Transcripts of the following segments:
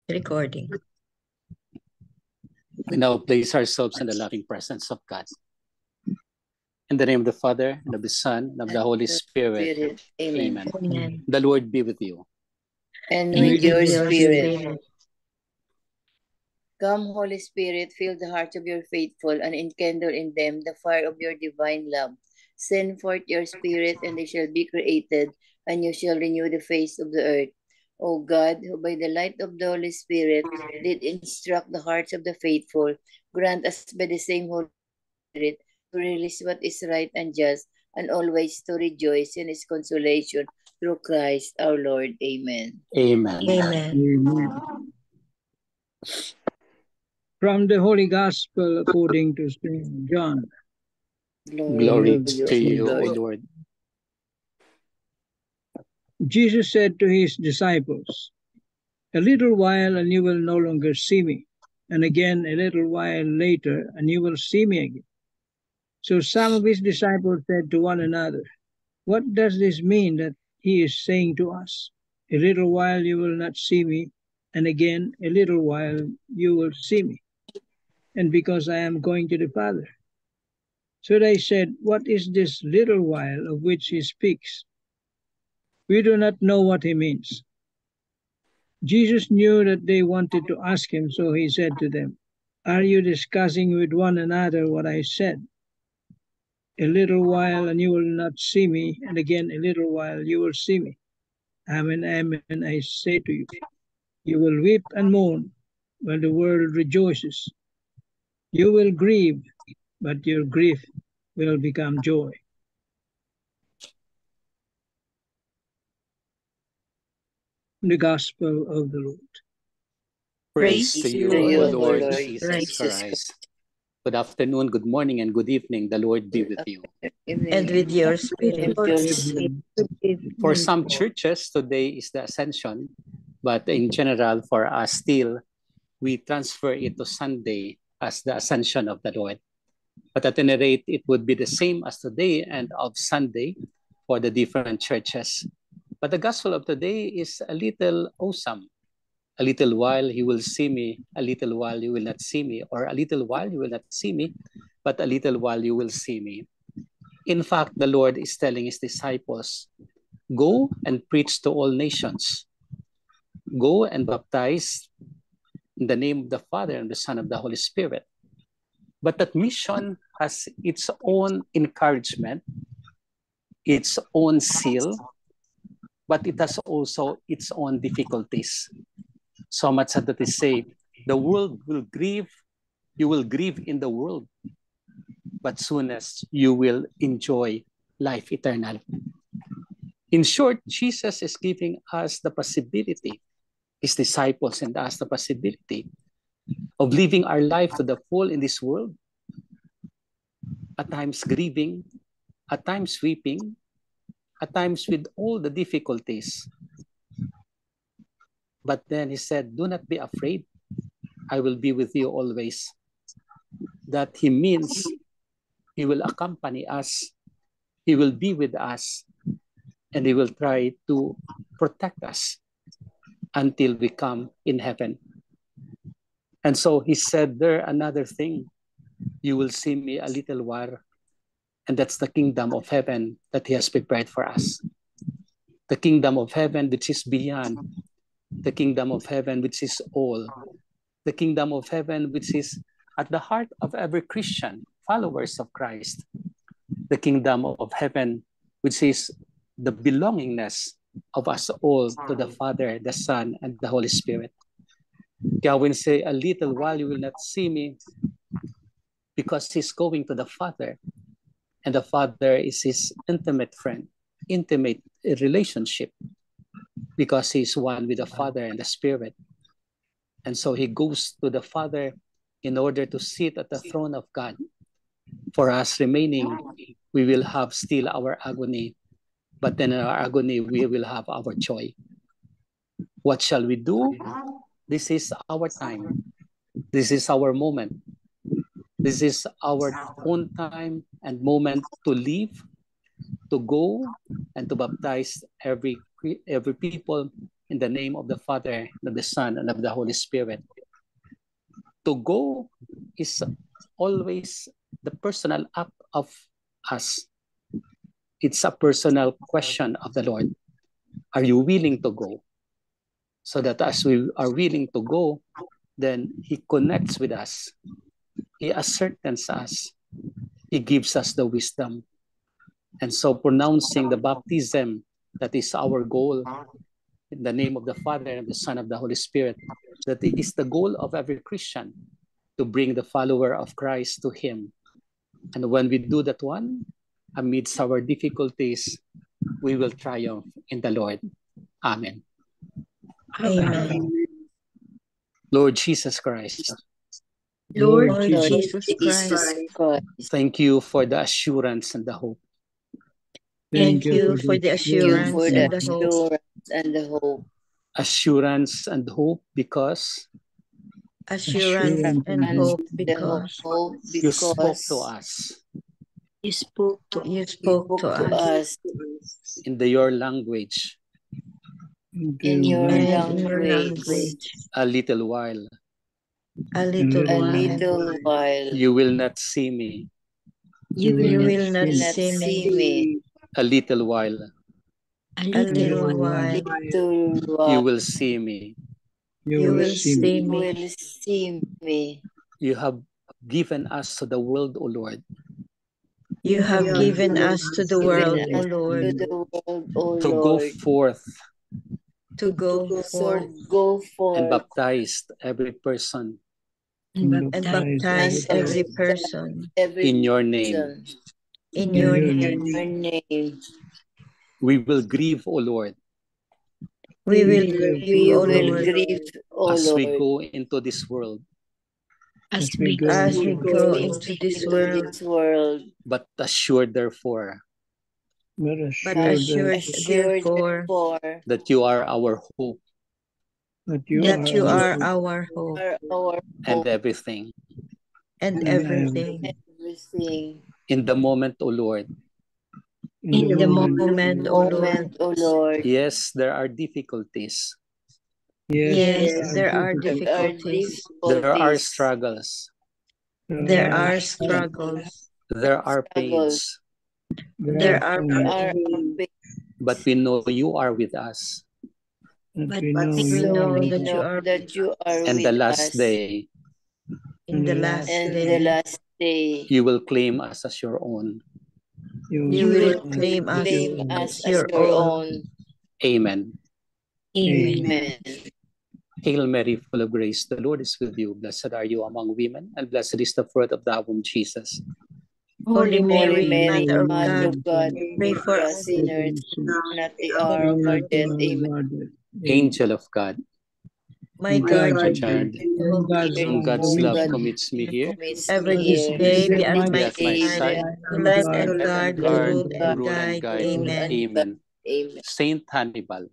Recording. We now place ourselves in the loving presence of God. In the name of the Father, and of the Son, and of the Holy Spirit. Amen. Amen. The Lord be with you. And And with your with your spirit. spirit. Come, Holy Spirit, fill the hearts of your faithful and enkindle in them the fire of your divine love. Send forth your spirit, and they shall be created, and you shall renew the face of the earth. O God, who by the light of the Holy Spirit did instruct the hearts of the faithful, grant us by the same Holy Spirit to release what is right and just, and always to rejoice in his consolation through Christ our Lord. Amen. Amen. Amen. Amen. From the Holy Gospel according to St. John. Glory to you, O Lord. Jesus said to his disciples, "A little while and you will no longer see me, and again a little while later and you will see me again." So some of his disciples said to one another, "What does this mean that he is saying to us? A little while you will not see me, and again a little while you will see me, and because I am going to the Father." So they said, "What is this little while of which he speaks? We do not know what he means." Jesus knew that they wanted to ask him, so he said to them, "Are you discussing with one another what I said? A little while and you will not see me, and again a little while you will see me. Amen, amen, I say to you, you will weep and mourn while the world rejoices. You will grieve, but your grief will become joy." The Gospel of the Lord. Praise to you, O Lord Lord Jesus Jesus Christ. Good afternoon, good morning, and good evening. The Lord be with you. And with your spirit. For some churches, today is the Ascension, but in general, for us still, we transfer it to Sunday as the Ascension of the Lord. But at any rate, it would be the same as today and of Sunday for the different churches. But the gospel of today is a little awesome. A little while you will see me, a little while you will not see me, or a little while you will not see me, but a little while you will see me. In fact, the Lord is telling his disciples, go and preach to all nations. Go and baptize in the name of the Father and the Son of the Holy Spirit. But that mission has its own encouragement, its own seal, but it has also its own difficulties. So much that they say, the world will grieve, you will grieve in the world, but soon as you will enjoy life eternal. In short, Jesus is giving us the possibility, his disciples and us the possibility of living our life to the full in this world, at times grieving, at times weeping, at times with all the difficulties. But then he said, do not be afraid. I will be with you always. That he means he will accompany us. He will be with us. And he will try to protect us until we come in heaven. And so he said there another thing. You will see me a little while. And that's the kingdom of heaven that he has prepared for us. The kingdom of heaven which is beyond. The kingdom of heaven which is all. The kingdom of heaven which is at the heart of every Christian, followers of Christ. The kingdom of heaven which is the belongingness of us all to the Father, the Son, and the Holy Spirit. Kaya when say, a little while you will not see me, because he's going to the Father, and the Father is his intimate friend, intimate relationship, because he's one with the Father and the Spirit. And so he goes to the Father in order to sit at the throne of God. For us remaining, we will have still our agony, but then in our agony, we will have our joy. What shall we do? This is our time. This is our moment. This is our own time and moment to live, to go, and to baptize every people in the name of the Father, and of the Son, and of the Holy Spirit. To go is always the personal act of us. It's a personal question of the Lord. Are you willing to go? So that as we are willing to go, then He connects with us. He ascertains us. He gives us the wisdom. And so pronouncing the baptism, that is our goal, in the name of the Father and the Son of the Holy Spirit, that is the goal of every Christian, to bring the follower of Christ to Him. And when we do that one, amidst our difficulties, we will triumph in the Lord. Amen. Amen. Lord Jesus Christ, Lord Jesus Jesus Christ, thank you for the assurance and the hope. thank you for the Thank you assurance for and the the hope. assurance and the hope. Assurance and hope because Assurance and And hope the because hope you spoke to because us you spoke to you spoke to us us in your language in your and in your language. language a little while. a little A while. little while. You will not see me. You will not Will not see see me. me. A little while. A little while. Little You while. will see me. You will see You me. will see me. You have given us to the world, O Lord, You have given us to the world, Given O us Lord, to the world, O to go Lord. forth to go So forth go and forth baptize every person and baptize every person every in your name. person in your in name. your name. We will grieve, O Lord, We will We grieve, O will Lord, grieve, O as we Lord, go into this world, as we go into this world, this world. but assured, therefore, but assured, Assured, therefore, therefore, that you are our hope that you are our hope are our and hope everything. and everything. everything. In the moment, O Lord, In the moment, O Lord, Moment, O Lord. yes, there are difficulties. yes, there are There are difficulties. There are difficulties. struggles. There are struggles. There are Struggles. pains. There are There are pains. pains. But we know you are with us. But we So know we that you know are that you are And the with last us. day, in the last And the day. last day, you will claim us as your own. You will claim us claim us as as your your own. own. Amen. Amen. Amen. Hail Mary, full of grace, the Lord is with you. Blessed are you among women, and blessed is the fruit of thy womb, Jesus. Holy Holy Mary, Mary, Mother of Mother God, of God, pray for us us. sinners, not the hour of our death. Amen. Angel of God, My guardian, guard, whom whom God's love commits me here, ever this day be at my at my side, side, to light and guard, to rule and rule and guide. guide. Amen. Amen. Amen. Saint Hannibal,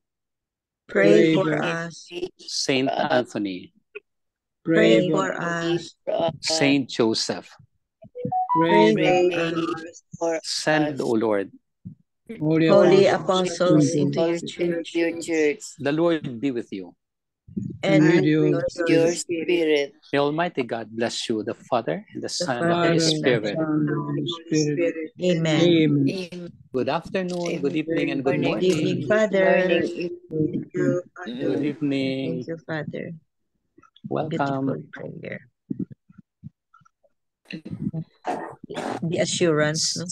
Pray for us. Saint Anthony, Pray for us. Saint Joseph, Pray Pray for us. for send, us. O Lord, Holy apostles into your church, Your church the Lord be with you. and with with you, your your spirit, spirit. May Almighty God bless you, the Father, and the the Son, and the Father Holy and the Spirit. Son, and the Spirit. Amen. Amen. Amen. Good afternoon, good evening, and good Morning. Good evening, morning. Father. Good evening. Thank you, Father. Welcome. Beautiful prayer. The assurance, no?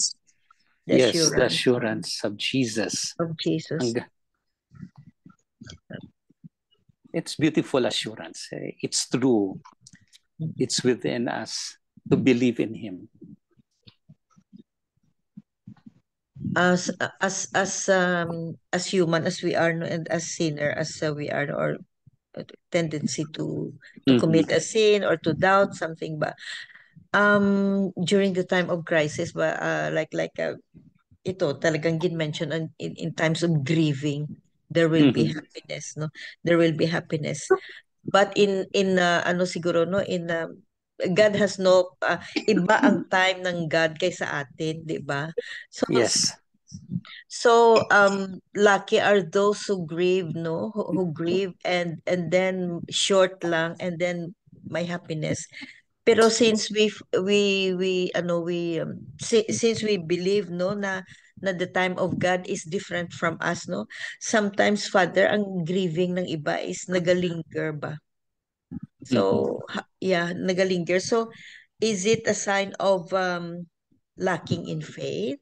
The Yes, the assurance assurance of Jesus. of Jesus. It's beautiful assurance. It's true. It's within us to believe in Him. As human as we are, no, and as sinner as we are, or tendency to commit a sin or to doubt something, but during the time of crisis, but ito talagang mention in times of grieving, there will be happiness, no? There will be happiness. But in ano siguro, no, in God has no iba ang time ng God kaysa atin, di ba? So Yes. So lucky are those who grieve, no? Who grieve and then short lang and then may happiness. Pero since since we believe, no, na the time of God is different from us, no? Sometimes, Father, ang grieving ng iba is nagalinger ba? So, yeah, nagalinger. So, is it a sign of lacking in faith?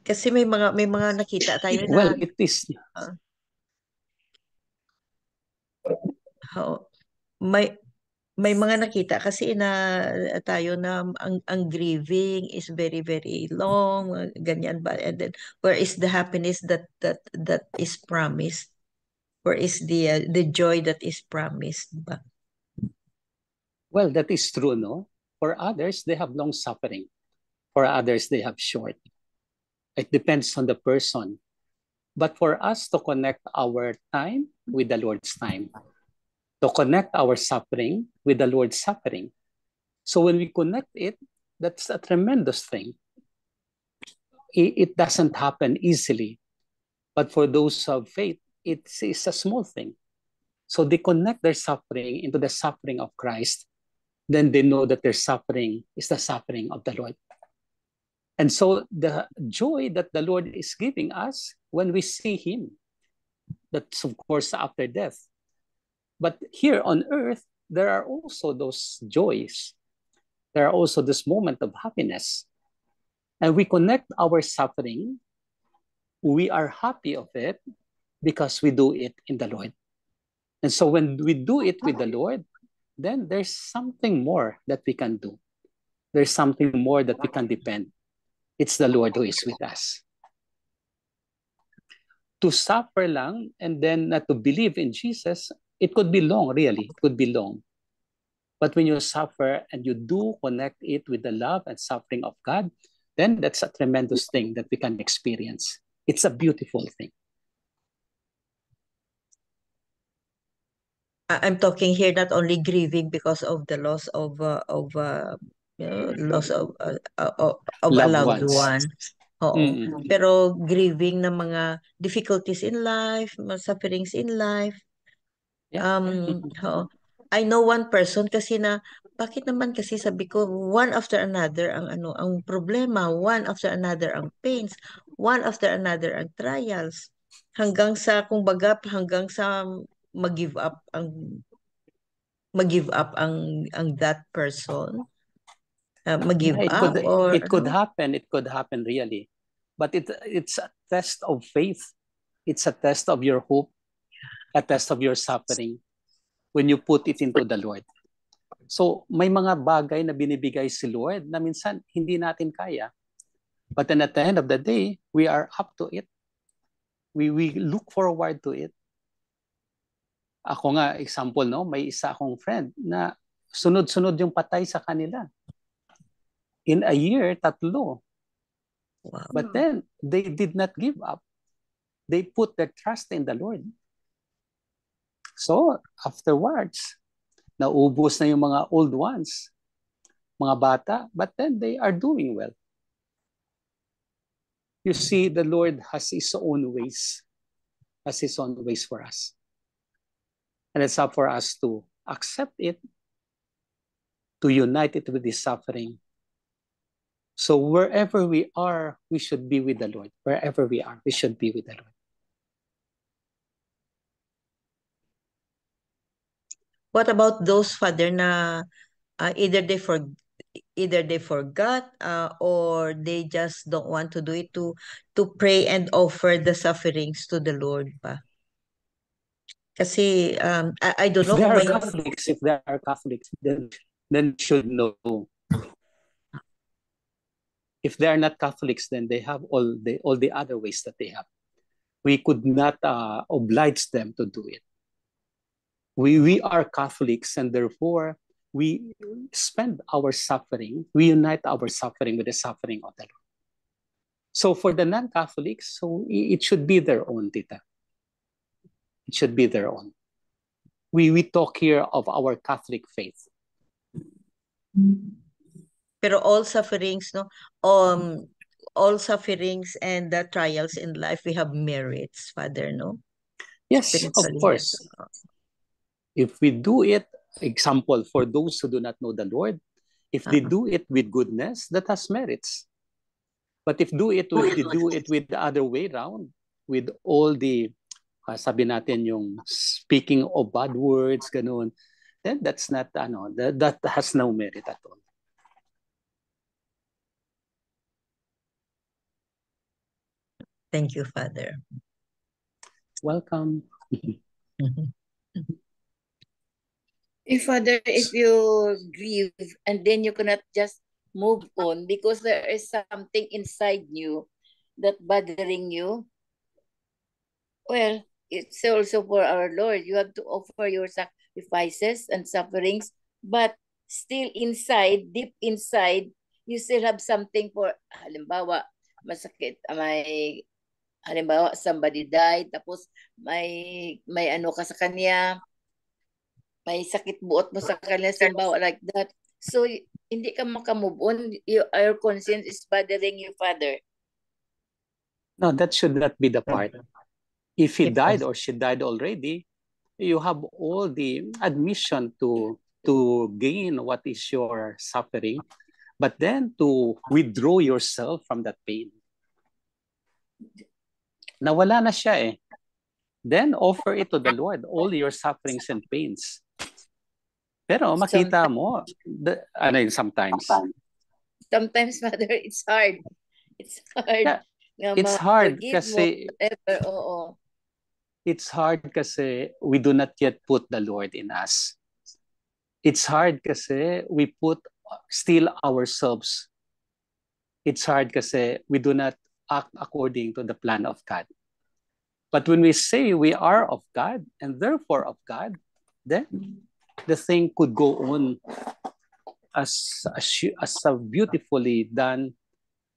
Kasi may mga nakita tayo Well, na it is. oh, may mga nakita kasi na tayo na ang grieving is very very long, ganyan ba, and then where is the happiness that is promised, where is the joy that is promised ba? Well, that is true, no? For others, they have long suffering. For others, they have short. It depends on the person. But for us to connect our time with the Lord's time, to connect our suffering with the Lord's suffering. So when we connect it, that's a tremendous thing. It doesn't happen easily. But for those of faith, it's a small thing. So they connect their suffering into the suffering of Christ. Then they know that their suffering is the suffering of the Lord. And so the joy that the Lord is giving us when we see Him, that's of course after death. But here on earth, there are also those joys. There are also this moment of happiness. And we connect our suffering, we are happy of it because we do it in the Lord. And so when we do it with the Lord, then there's something more that we can do. There's something more that we can depend. It's the Lord who is with us. To suffer lang and then not to believe in Jesus, it could be long, really. It could be long. But when you suffer and you do connect it with the love and suffering of God, then that's a tremendous thing that we can experience. It's a beautiful thing. I'm talking here not only grieving because of the loss of loss of a Loved loved ones. one. Oo. Pero grieving ng mga difficulties in life, mga sufferings in life. Yeah. Oo. I know one person kasi na bakit naman kasi sabi ko one after another ang problema, one after another ang pains, one after another ang trials hanggang sa hanggang sa mag-give up ang that person. Mag-give Yeah, up or it could happen. It could happen really. But it's a test of faith. It's a test of your hope, a test of your suffering when you put it into the Lord. So may mga bagay na binibigay si Lord na minsan hindi natin kaya. But then at the end of the day, we are up to it. We look forward to it. Ako nga, example, no, may isa akong friend na sunod-sunod yung patay sa kanila. In a year, 3. wow. But then, they did not give up. They put their trust in the Lord. So, afterwards, naubos na yung mga old ones, mga bata, but then they are doing well. You see, the Lord has His own ways, for us. And it's up for us to accept it, to unite it with His suffering. So wherever we are, we should be with the Lord. Wherever we are, we should be with the Lord. What about those, Father, na either they forgot or they just don't want to do it to pray and offer the sufferings to the Lord pa? Kasi I don't know kung may If they are Catholics, then should know. If they are not Catholics, then they have all the other ways that they have. We could not oblige them to do it. We are Catholics, and therefore we spend our suffering, we unite our suffering with the suffering of the Lord. So for the non-Catholics, so it should be their own, Tita. It should be their own. We talk here of our Catholic faith. Pero all sufferings, no, all sufferings and the trials in life, we have merits, Father, no? Yes, of Spiritually, course. yes. If we do it, example, for those who do not know the Lord, if they do it with goodness, that has merits. But if they do it with the other way around, with all the, sabi natin yung speaking of bad words, ganun, then that's not, that has no merit at all. Thank you, Father. Welcome. If Father, if you grieve and then you cannot just move on because there is something inside you that bothering you, well, it's also for our Lord. You have to offer your sacrifices and sufferings, but still inside, deep inside, you still have something for, halimbawa, masakit, halimbawa, somebody died, tapos may ano ka sa kanya, may sakit buot mo sa kanya, halimbawa, like that. So, hindi ka makamove on. Your conscience is bothering you, Father. No, that should not be the part. If he died or she died already, you have all the admission to gain what is your suffering, but then to withdraw yourself from that pain. Nawala na siya eh. Then offer it to the Lord, all your sufferings and pains. Pero makita mo, sometimes. Sometimes, Father, it's hard. It's hard. Yeah, it's hard kasi Oo. It's hard kasi we do not yet put the Lord in us. It's hard kasi we put still ourselves. It's hard kasi we do not act according to the plan of God. But when we say we are of God and therefore of God, then the thing could go on as beautifully done,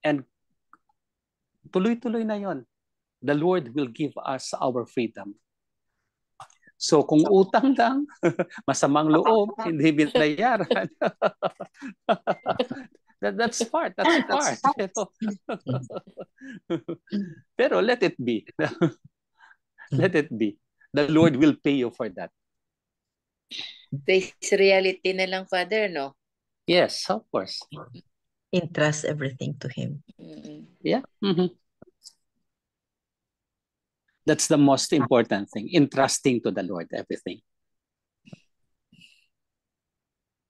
and tuloy-tuloy na yon. The Lord will give us our freedom. So kung utang lang, masamang loob, hindi binayaran. That's part. Pero let it be. Let it be. The Lord will pay you for that. Face reality na lang, Father, no? Yes, of course. Entrust everything to Him. Yeah. Mm-hmm. That's the most important thing, entrusting to the Lord everything.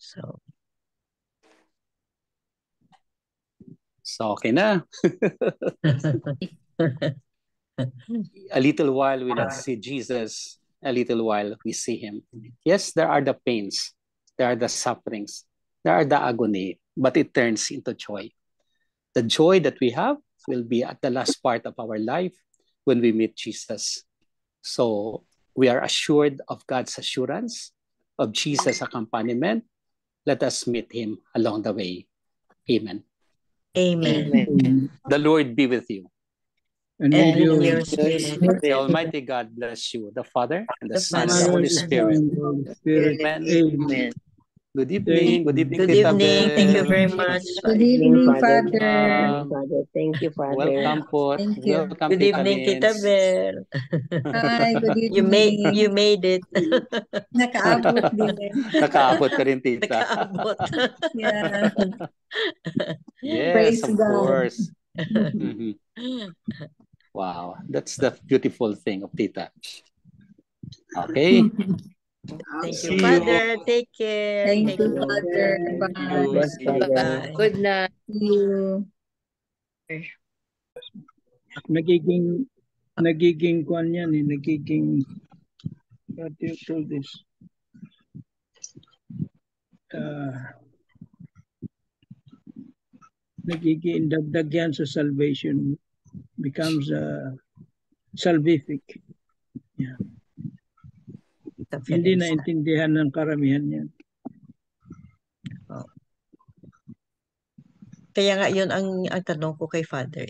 So okay na. A little while we not see Jesus, a little while we see Him. Yes, there are the pains, there are the sufferings, there are the agony, but it turns into joy. The joy that we have will be at the last part of our life when we meet Jesus. So we are assured of God's assurance, of Jesus' accompaniment. Let us meet Him along the way. Amen. Amen. The Lord be with you. And with with your spirit. The Almighty God bless you, the Father, and the Son, and the Holy Spirit. Amen. Good evening. Good evening, Good Tita evening. Bel. Thank you very much. Good evening, Father. Father. Thank you, Father. Welcome po. Thank you. Welcome, Good Tita evening, Tita Lins. Bel. Hi, good You evening. made it. Nakaabot din. Nakaabot ka rin, Tita. Nakaabot. Yeah. Yes, Praise of God. course. Mm-hmm. Wow, that's the beautiful thing of Tita. Okay. Thank See you, Father. Take care. Thank you, Father. Bye. See you. Bye. Good night. See you. Nagiging kwan yan eh, nagiging, what do you call this? Nagiging dagdag yan sa salvation, becomes salvific. Yeah. Hindi naintindihan ng karamihan yan. Kaya nga yun ang tanong ko kay Father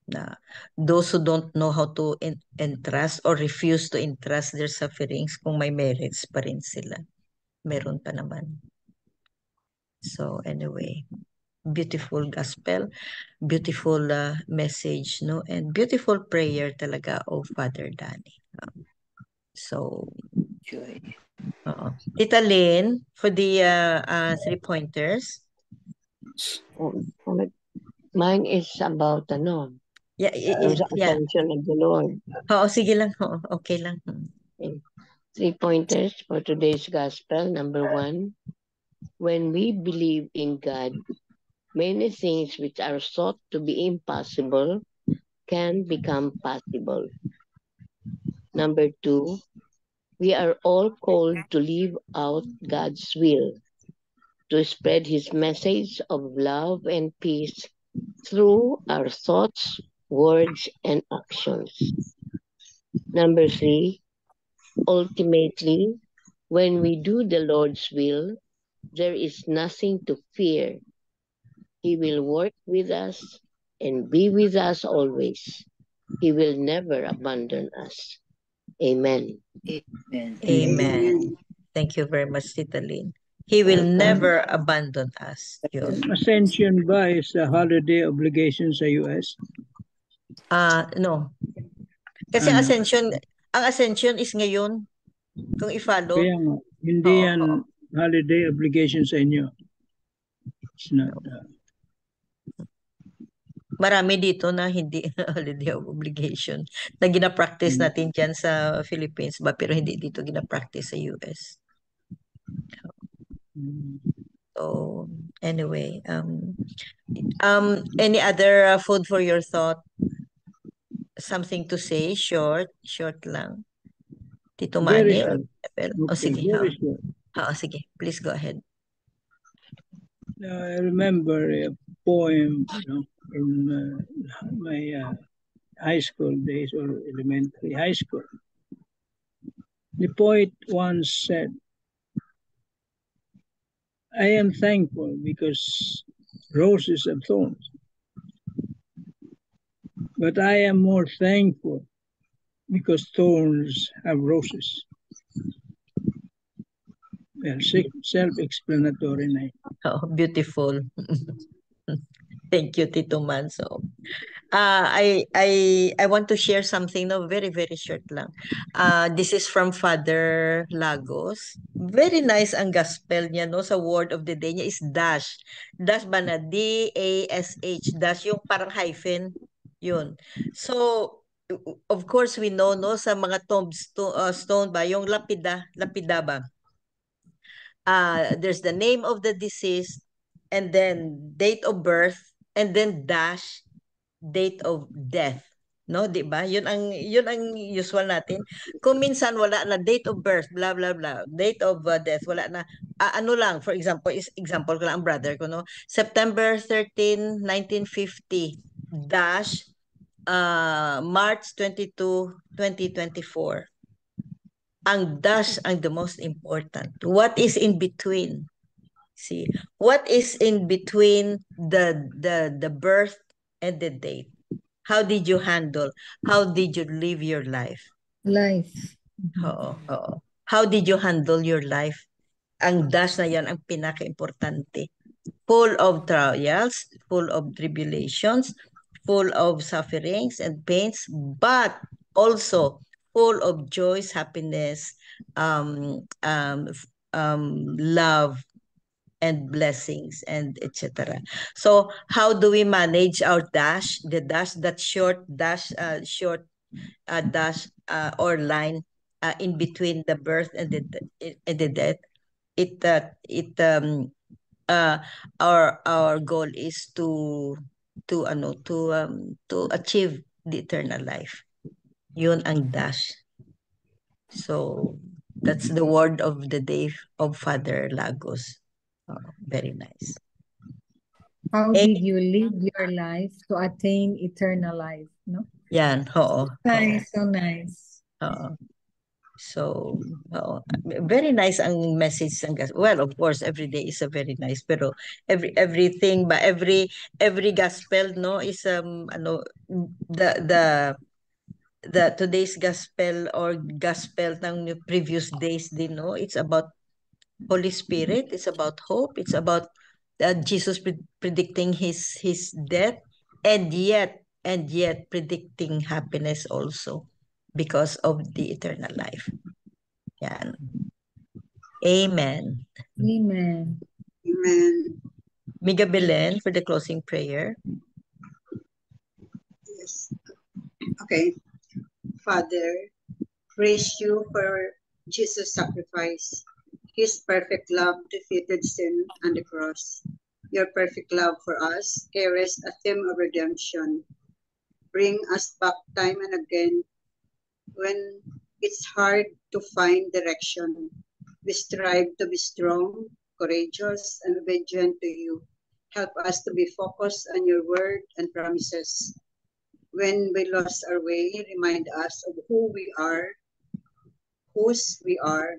na those who don't know how to entrust or refuse to entrust their sufferings, kung may merits pa rin sila. Meron pa naman. So anyway, beautiful gospel, beautiful message, no? And beautiful prayer talaga of Father Danny. So, Joy. Tita Lynn, for the 3 pointers. Mine is about Yeah, the attention of the Lord. Oo, sige lang. Oo, okay lang. 3 pointers for today's gospel. Number 1, when we believe in God, many things which are thought to be impossible can become possible. Number 2, we are all called to live out God's will, to spread His message of love and peace through our thoughts, words, and actions. Number 3, ultimately, when we do the Lord's will, there is nothing to fear. He will work with us and be with us always. He will never abandon us. Amen. Amen. Amen. Thank you very much, Tita Lynn. He will never abandon us. Yun. Ascension ba is a holiday obligation sa US? No. Kasi Ano? ang ascension is ngayon. Kung i-follow. Kaya nga, hindi yan holiday obligation sa inyo. It's not. Marami dito na hindi holiday of obligation na gina-practice natin dyan sa Philippines ba, pero hindi dito gina-practice sa US. So, anyway, any other food for your thought? Something to say? Short lang. Tito Manny or Abel? Okay, Sige. very short. Sige. Please go ahead. I remember a poem, in my high school days or elementary high school. The poet once said, I am thankful because roses have thorns, but I am more thankful because thorns have roses. Well, self-explanatory na. Beautiful. Thank you, Tito Manso. I want to share something, very, very short lang. This is from Father Lagos. Very nice ang gospel niya, no? Sa word of the day niya is dash. Dash ba na? D-A-S-H. Dash yung parang hyphen. Yun. So, of course, we know, no? Sa mga stone ba? Yung lapida ba? There's the name of the deceased, and then date of birth, and then dash date of death, no, 'di ba? Yun ang usual natin. Kung minsan wala na date of birth, blah blah blah, date of death wala na, ano lang, for example, example ko lang ang brother ko, no, September 13, 1950 dash March 22, 2024. Ang dash ang the most important. What is in between? See, what is in between the birth and the date? How did you handle? How did you live your life? Life. Oo. How did you handle your life? Ang dash na yan ang pinaka-importante. Full of trials, full of tribulations, full of sufferings and pains, but also full of joys, happiness, love, and blessings, and etc. So how do we manage our dash? The dash, that short dash, dash or line in between the birth and the death. Our goal is to achieve the eternal life. Yun ang dash. So that's the word of the day of Father Lagos. Very nice. How did you live your life to attain eternal life? No? Yan, oo. Nice, so nice. So, very nice ang message ng gospel. Well, of course, every day is a very nice, pero everything ba, every gospel, no, is the today's gospel or gospel ng previous days din, no, it's about Holy Spirit, it's about hope, it's about Jesus predicting his death, and yet predicting happiness also because of the eternal life. Yan. Amen. Amen. Amen. Miga Belen for the closing prayer. Yes. Okay. Father, praise you for Jesus' sacrifice. His perfect love defeated sin on the cross. Your perfect love for us carries a theme of redemption. Bring us back time and again when it's hard to find direction. We strive to be strong, courageous, and obedient to you. Help us to be focused on your word and promises. When we lost our way, remind us of who we are, whose we are.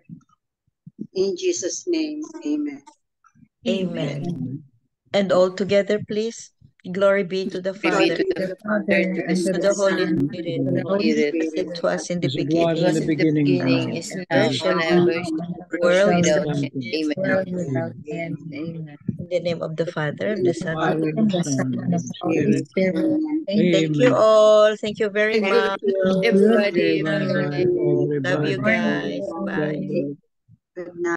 In Jesus' name, amen. Amen. And all together, please. Glory be to the Glory Father, to the Father, to the And to to the the Holy Son, Spirit, to the Holy as Spirit, it was in the As it was It in was the beginning, in the beginning, beginning, now, is and now, ever and shall and be, ever shall be, world world without without end. end. In Amen. world without end. Amen. the name of the Father, of the Son, of Father, the And the the Son, Son and of the the Holy Spirit. Spirit. Amen. Amen. Thank you Amen. all. Thank you very Thank much. you, Good everybody. Bye-bye, Love you everybody. guys. morning. Bye. Bye-bye. Good night.